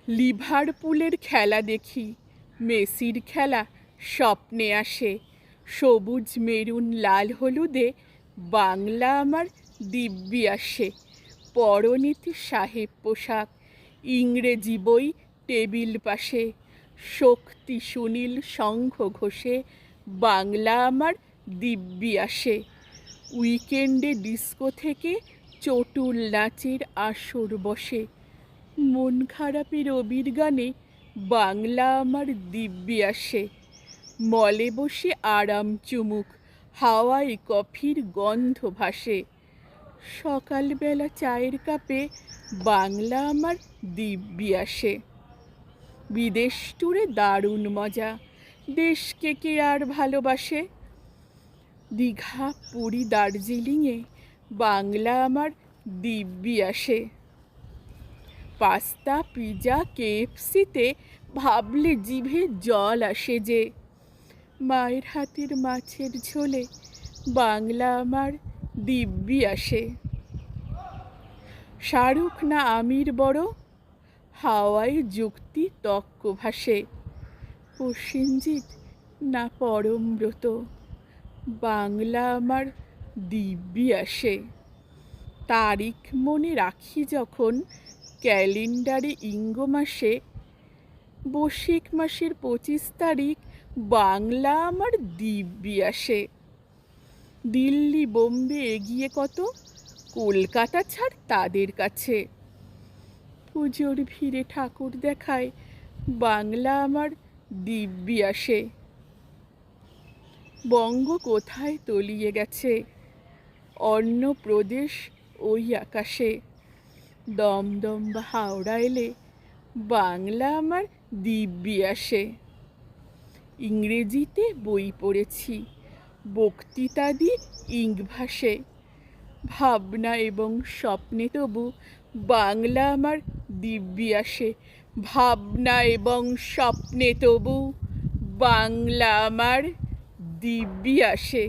লিভারপুলের খেলা দেখি, মেসির খেলা স্বপ্নে আসে। সবুজ মেরুন লাল হলুদে বাংলা আমার দিব্যি আসে। পরনীতি সাহেব পোশাক, ইংরেজি বই টেবিল পাশে। শক্তি সুনীল শঙ্খ ঘোষে বাংলা আমার দিব্যি আসে। উইকেন্ডে ডিস্কো থেকে চটুল নাচের আসর বসে। মন খারাপে রবির গানে বাংলা আমার দিব্যি আসে। মলে বসে আরাম চুমুক, হাওয়ায় কফির গন্ধ ভাসে। সকালবেলা চায়ের কাপে বাংলা আমার দিব্যি আসে। বিদেশ ট্যুরে দারুণ মজা, দেশকে কে আর ভালোবাসে। দীঘা পুরী দার্জিলিংয়ে বাংলা আমার দিব্যি আসে। পাস্তা পিৎজা কেএফসিতে ভাবলে জিভে জল আসে যে। মায়ের হাতের মাছের ঝোলে বাংলা আমার দিব্যি আসে। শাহরুখ না আমির বড়, হাওয়ায় যুক্তি তক্ক ভাসে। প্রসেনজিৎ না পরমব্রত, বাংলা আমার দিব্যি আসে। তারিখ মনে রাখি যখন ক্যালেন্ডারে ইঙ্গ মাসে, বৈশাখ মাসের 25 তারিখ বাংলা আমার দিব্যি আসে। দিল্লি বোম্বে এগিয়ে কত, কলকাতা ছাড় তাদের কাছে। পুজোর ভিড়ে ঠাকুর দেখায় বাংলা আমার দিব্যি আসে। বঙ্গ কোথায় তলিয়ে গেছে, অন্য প্রদেশ ওই আকাশে। দমদম বা হাওড়া এলে বাংলা আমার দিব্যি আসে। ইংরেজিতে বই পড়েছি, বক্তৃতাদি ইঙ্গ ভাসে। ভাবনা এবং স্বপ্নে তবু বাংলা আমার দিব্যি আসে। ভাবনা এবং স্বপ্নে তবু বাংলা আমার দিব্যি আসে।